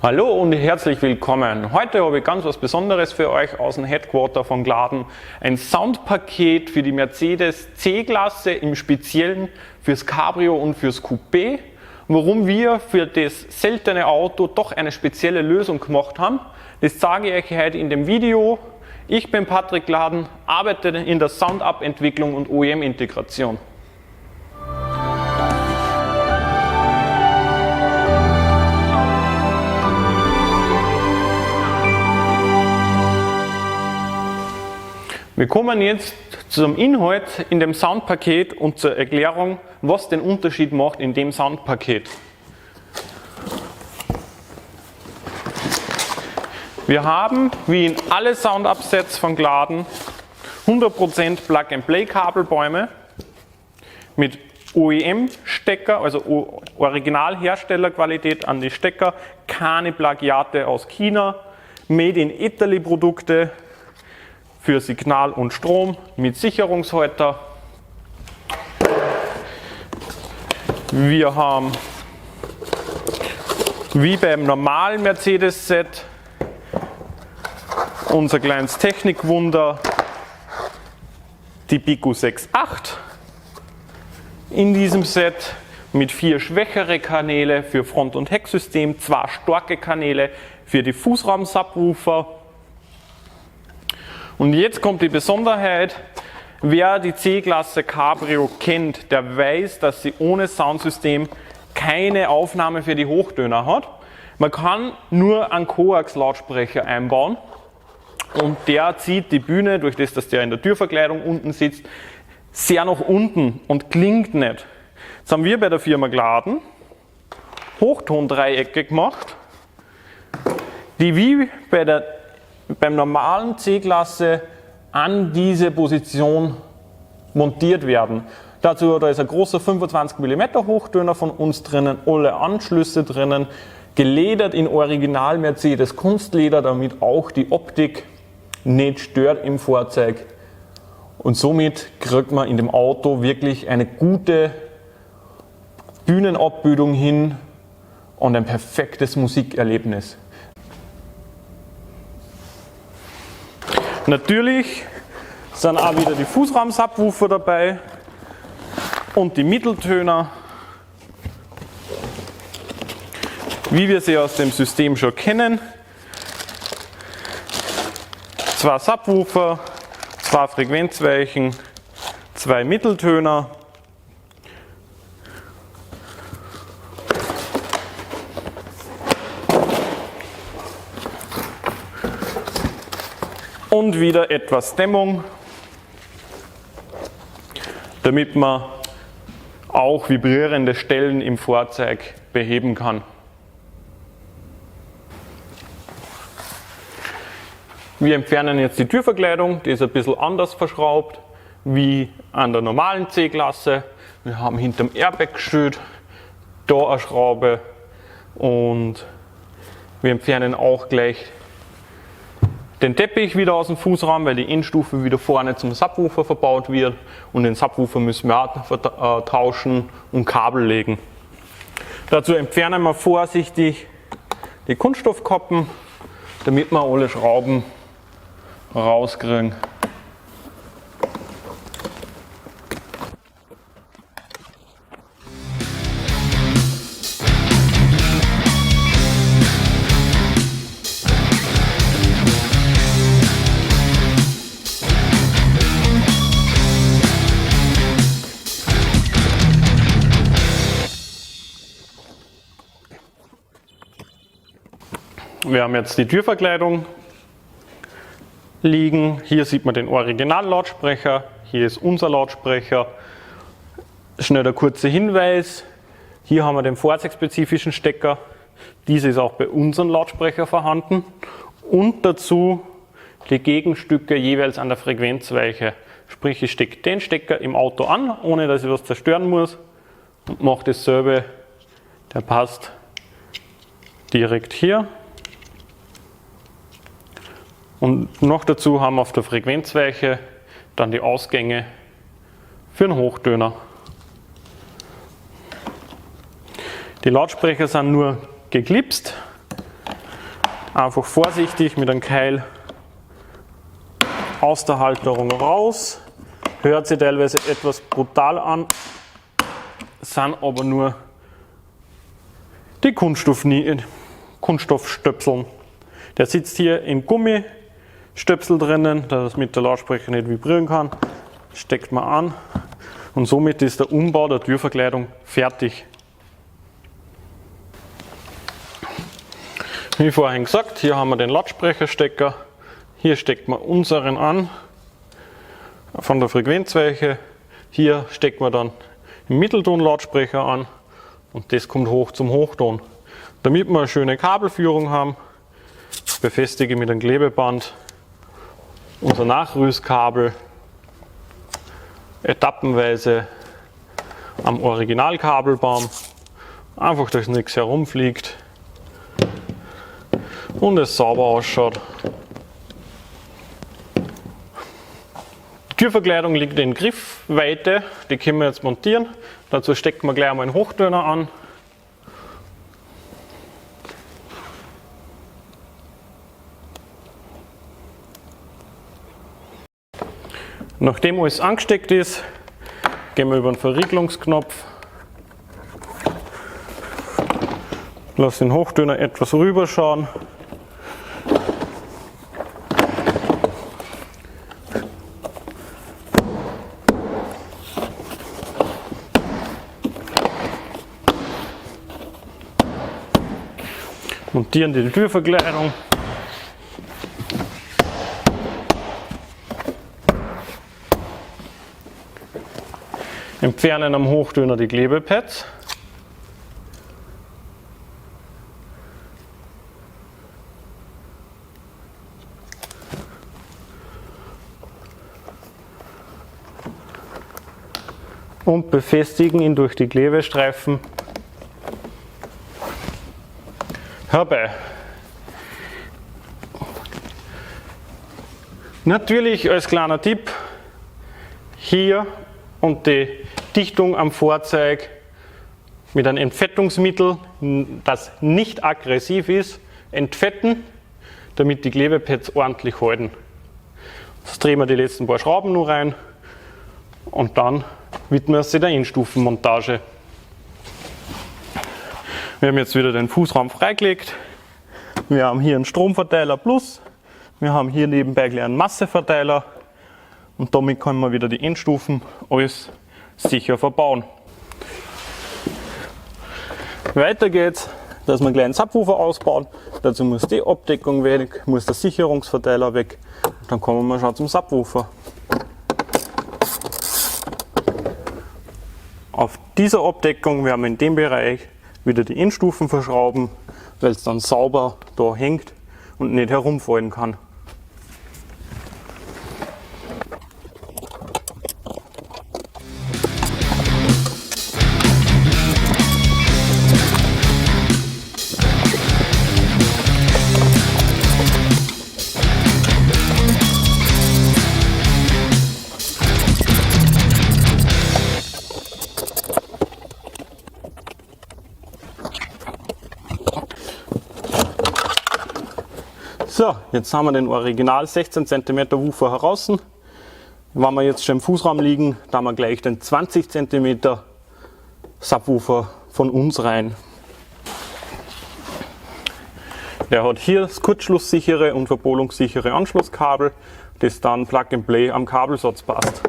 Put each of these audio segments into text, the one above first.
Hallo und herzlich willkommen. Heute habe ich ganz was Besonderes für euch aus dem Headquarter von Gladen. Ein Soundpaket für die Mercedes C-Klasse, im Speziellen fürs Cabrio und fürs Coupé. Warum wir für das seltene Auto doch eine spezielle Lösung gemacht haben, das zeige ich euch heute in dem Video. Ich bin Patrick Gladen, arbeite in der Sound-Up-Entwicklung und OEM-Integration. Wir kommen jetzt zum Inhalt in dem Soundpaket und zur Erklärung, was den Unterschied macht in dem Soundpaket. Wir haben, wie in alle Sound-Up-Sets von Gladen, 100% Plug-and-Play-Kabelbäume mit OEM-Stecker, also Originalherstellerqualität an die Stecker, keine Plagiate aus China, Made in Italy Produkte für Signal und Strom mit Sicherungshalter. Wir haben wie beim normalen Mercedes-Set unser kleines Technikwunder, die Pico 6.8 in diesem Set mit 4 schwächere Kanäle für Front- und Hecksystem, 2 starke Kanäle für die Fußraum-Subwoofer. Und jetzt kommt die Besonderheit, wer die C-Klasse Cabrio kennt, der weiß, dass sie ohne Soundsystem keine Aufnahme für die Hochtöner hat. Man kann nur einen Coax-Lautsprecher einbauen und der zieht die Bühne, durch das, dass der in der Türverkleidung unten sitzt, sehr nach unten und klingt nicht. Jetzt haben wir bei der Firma Gladen Hochtondreiecke gemacht, die wie beim normalen C-Klasse an diese Position montiert werden. Dazu da ist ein großer 25 mm Hochtöner von uns drinnen, alle Anschlüsse drinnen, geledert in Original Mercedes Kunstleder, damit auch die Optik nicht stört im Fahrzeug. Und somit kriegt man in dem Auto wirklich eine gute Bühnenabbildung hin und ein perfektes Musikerlebnis. Natürlich sind auch wieder die Fußraum-Subwoofer dabei und die Mitteltöner, wie wir sie aus dem System schon kennen. 2 Subwoofer, 2 Frequenzweichen, 2 Mitteltöner. Und wieder etwas Dämmung, damit man auch vibrierende Stellen im Fahrzeug beheben kann. Wir entfernen jetzt die Türverkleidung, die ist ein bisschen anders verschraubt wie an der normalen C-Klasse. Wir haben hinterm Airbag-Schild da eine Schraube und wir entfernen auch gleich den Teppich wieder aus dem Fußraum, weil die Endstufe wieder vorne zum Subwoofer verbaut wird und den Subwoofer müssen wir auch tauschen und Kabel legen. Dazu entfernen wir vorsichtig die Kunststoffkappen, damit wir alle Schrauben rauskriegen. Wir haben jetzt die Türverkleidung liegen. Hier sieht man den Originallautsprecher. Hier ist unser Lautsprecher. Schnell der kurze Hinweis. Hier haben wir den fahrzeugspezifischen Stecker. Dieser ist auch bei unseren Lautsprecher vorhanden. Und dazu die Gegenstücke jeweils an der Frequenzweiche. Sprich, ich stecke den Stecker im Auto an, ohne dass ich was zerstören muss. Und mache dasselbe. Der passt direkt hier. Und noch dazu haben wir auf der Frequenzweiche dann die Ausgänge für einen Hochtöner. Die Lautsprecher sind nur geklipst. Einfach vorsichtig mit einem Keil aus der Halterung raus. Hört sich teilweise etwas brutal an, sind aber nur die Kunststoffstöpseln. Der sitzt hier im Gummistöpsel drinnen, dass mit der Lautsprecher nicht vibrieren kann. Steckt man an und somit ist der Umbau der Türverkleidung fertig. Wie vorhin gesagt, hier haben wir den Lautsprecherstecker. Hier steckt man unseren an von der Frequenzweiche. Hier stecken wir dann den Mittelton-Lautsprecher an und das kommt hoch zum Hochton. Damit wir eine schöne Kabelführung haben, befestige ich mit einem Klebeband unser Nachrüstkabel etappenweise am Originalkabelbaum, einfach dass nichts herumfliegt und es sauber ausschaut. Die Türverkleidung liegt in Griffweite, die können wir jetzt montieren. Dazu stecken wir gleich einmal einen Hochtöner an. Nachdem alles angesteckt ist, gehen wir über den Verriegelungsknopf. Lass den Hochtöner etwas rüber schauen. Montieren die Türverkleidung. Entfernen am Hochtöner die Klebepads. Und befestigen ihn durch die Klebestreifen herbei. Natürlich als kleiner Tipp, hier und die Dichtung am Fahrzeug mit einem Entfettungsmittel, das nicht aggressiv ist, entfetten, damit die Klebepads ordentlich halten. Jetzt drehen wir die letzten paar Schrauben nur rein und dann widmen wir uns der Endstufenmontage. Wir haben jetzt wieder den Fußraum freigelegt. Wir haben hier einen Stromverteiler plus. Wir haben hier nebenbei gleich einen Masseverteiler. Und damit können wir wieder die Endstufen alles sicher verbauen. Weiter geht's, dass wir gleich einen Subwoofer ausbauen. Dazu muss die Abdeckung weg, muss der Sicherungsverteiler weg. Und dann kommen wir schon zum Subwoofer. Auf dieser Abdeckung werden wir in dem Bereich wieder die Endstufen verschrauben, weil es dann sauber da hängt und nicht herumfallen kann. So, jetzt haben wir den Original 16 cm Woofer heraus. Wenn wir jetzt schon im Fußraum liegen, da haben wir gleich den 20 cm Subwoofer von uns rein. Der hat hier das kurzschlusssichere und verpolungssichere Anschlusskabel, das dann Plug and Play am Kabelsatz passt.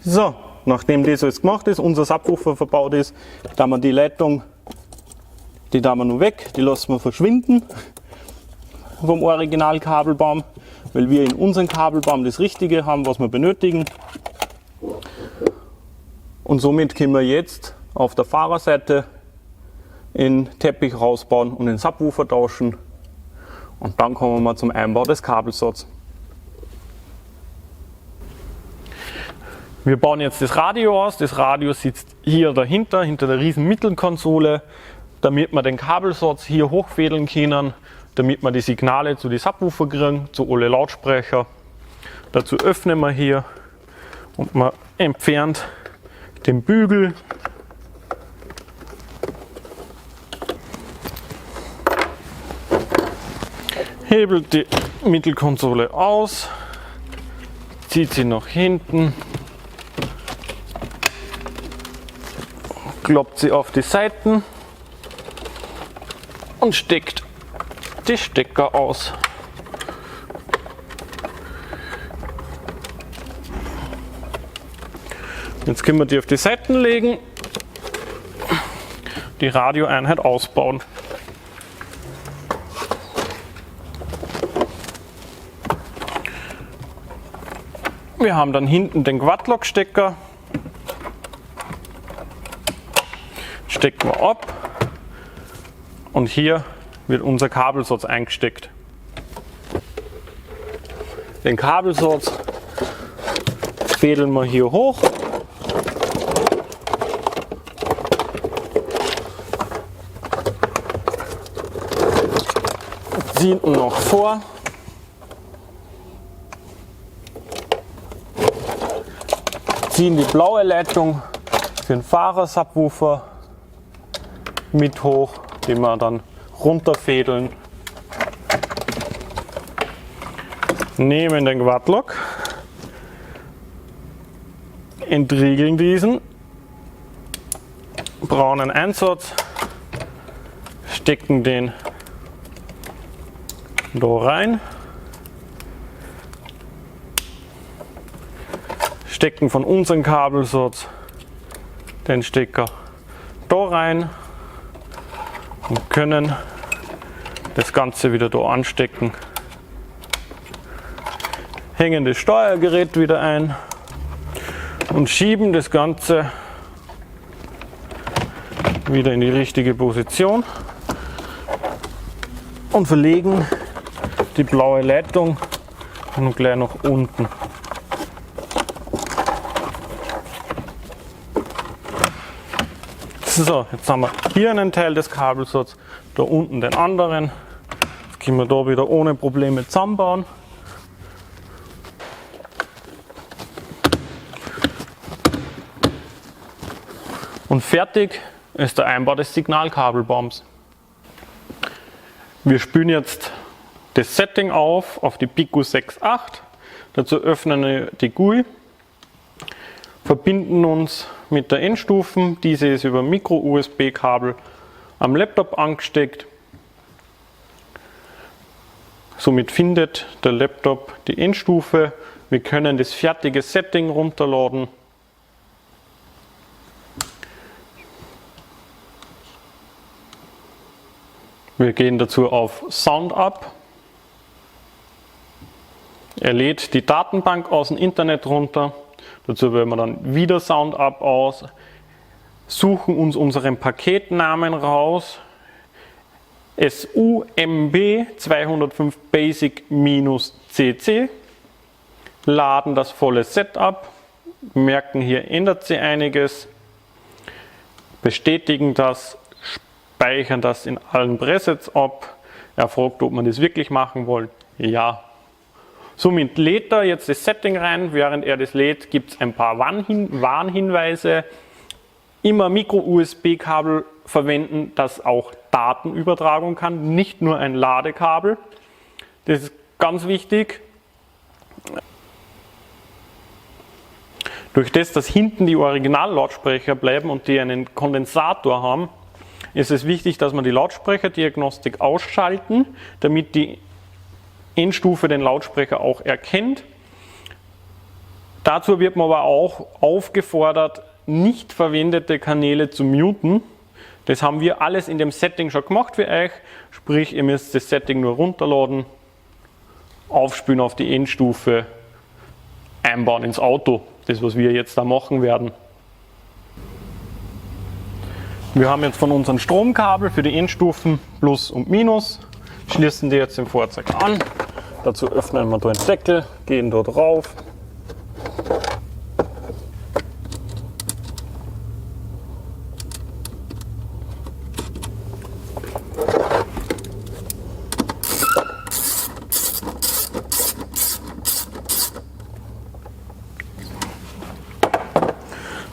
So, nachdem das alles gemacht ist, unser Subwoofer verbaut ist, da wir die Leitung, die da wir nur weg, die lassen wir verschwinden vom Originalkabelbaum, weil wir in unserem Kabelbaum das Richtige haben, was wir benötigen. Und somit können wir jetzt auf der Fahrerseite in Teppich rausbauen und den Subwoofer tauschen. Und dann kommen wir zum Einbau des Kabelsatzes. Wir bauen jetzt das Radio aus. Das Radio sitzt hier dahinter, hinter der riesen Mittelkonsole, damit wir den Kabelsatz hier hochfädeln können, damit wir die Signale zu den Subwoofer kriegen, zu alle Lautsprecher. Dazu öffnen wir hier und man entfernt den Bügel. Hebelt die Mittelkonsole aus, zieht sie nach hinten, klappt sie auf die Seiten und steckt die Stecker aus. Jetzt können wir die auf die Seiten legen, die Radioeinheit ausbauen. Wir haben dann hinten den Quadlock-Stecker, stecken wir ab und hier wird unser Kabelsatz eingesteckt. Den Kabelsatz fädeln wir hier hoch. Ziehen ihn noch vor. Ziehen die blaue Leitung für den Fahrer-Subwoofer mit hoch, den wir dann runterfädeln. Nehmen den Quadlock, entriegeln diesen, braunen Einsatz, stecken den da rein, stecken von unserem Kabelsatz den Stecker da rein und können das Ganze wieder da anstecken. Hängen das Steuergerät wieder ein und schieben das Ganze wieder in die richtige Position und verlegen die blaue Leitung und gleich nach unten. So, jetzt haben wir hier einen Teil des Kabelsatzes, da unten den anderen. Das können wir da wieder ohne Probleme zusammenbauen. Und fertig ist der Einbau des Signalkabelbaums. Wir spielen jetzt das Setting auf die Pico 6.8. Dazu öffnen wir die GUI, verbinden uns mit der Endstufen. Diese ist über Micro-USB-Kabel am Laptop angesteckt. Somit findet der Laptop die Endstufe. Wir können das fertige Setting runterladen. Wir gehen dazu auf SoundUp. Er lädt die Datenbank aus dem Internet runter. Dazu wählen wir dann wieder SoundUp aus, suchen uns unseren Paketnamen raus, SUMB 205 Basic-CC, laden das volle Setup, merken, hier ändert sich einiges, bestätigen das, speichern das in allen Presets ab. Er fragt, ob man das wirklich machen will. Ja. Somit lädt er jetzt das Setting rein. Während er das lädt, gibt es ein paar Warnhinweise. Immer Micro-USB-Kabel verwenden, das auch Datenübertragung kann, nicht nur ein Ladekabel. Das ist ganz wichtig. Durch das, dass hinten die Originallautsprecher bleiben und die einen Kondensator haben, ist es wichtig, dass wir die Lautsprecherdiagnostik ausschalten, damit die Endstufe den Lautsprecher auch erkennt. Dazu wird man aber auch aufgefordert, nicht verwendete Kanäle zu muten. Das haben wir alles in dem Setting schon gemacht für euch. Sprich, ihr müsst das Setting nur runterladen, aufspülen auf die Endstufe, einbauen ins Auto. Das, was wir jetzt da machen werden. Wir haben jetzt von unseren Stromkabel für die Endstufen Plus und Minus, schließen die jetzt im Fahrzeug an. Dazu öffnen wir da den Deckel, gehen da drauf.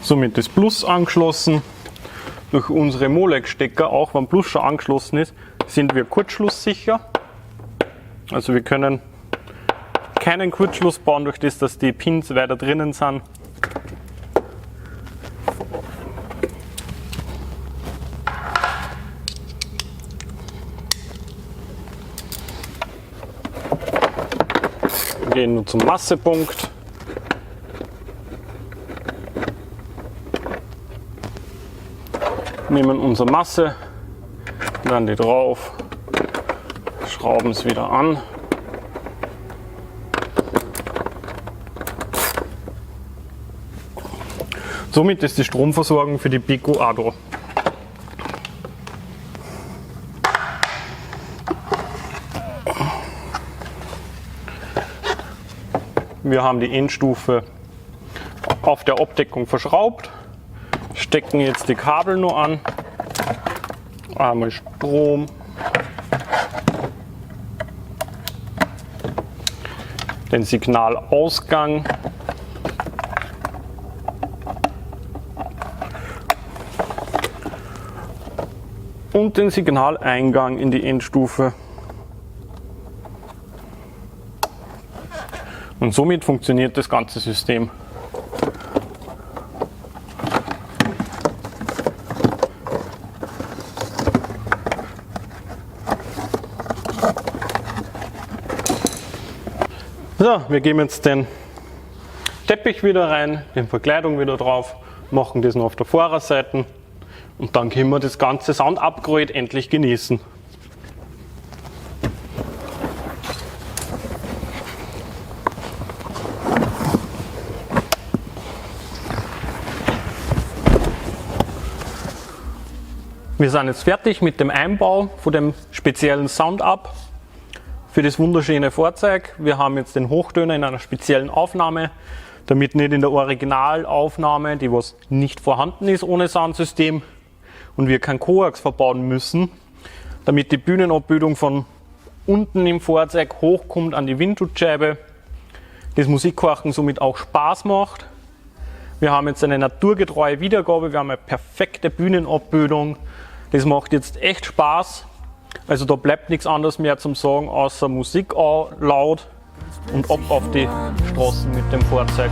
Somit ist Plus angeschlossen. Durch unsere Molex-Stecker, auch wenn Plus schon angeschlossen ist, sind wir kurzschlusssicher. Also wir können keinen Kurzschluss bauen, durch das, dass die Pins weiter drinnen sind. Wir gehen nur zum Massepunkt. Nehmen unsere Masse, dann die drauf, schrauben es wieder an. Somit ist die Stromversorgung für die Beko auch da. Wir haben die Endstufe auf der Abdeckung verschraubt. Stecken jetzt die Kabel nur an. Einmal Strom. Den Signalausgang. Und den Signaleingang in die Endstufe. Und somit funktioniert das ganze System. So, wir geben jetzt den Teppich wieder rein, die Verkleidung wieder drauf, machen das noch auf der Fahrerseite und dann können wir das ganze Sound-Upgrade endlich genießen. Wir sind jetzt fertig mit dem Einbau von dem speziellen Sound-Up für das wunderschöne Fahrzeug. Wir haben jetzt den Hochtöner in einer speziellen Aufnahme, damit nicht in der Originalaufnahme, die was nicht vorhanden ist ohne Soundsystem, und wir kein Koax verbauen müssen, damit die Bühnenabbildung von unten im Fahrzeug hochkommt an die Windschutzscheibe, das Musikhorchen somit auch Spaß macht. Wir haben jetzt eine naturgetreue Wiedergabe, wir haben eine perfekte Bühnenabbildung, das macht jetzt echt Spaß. Also da bleibt nichts anderes mehr zum Sagen, außer Musik laut und ab auf die Straßen mit dem Fahrzeug.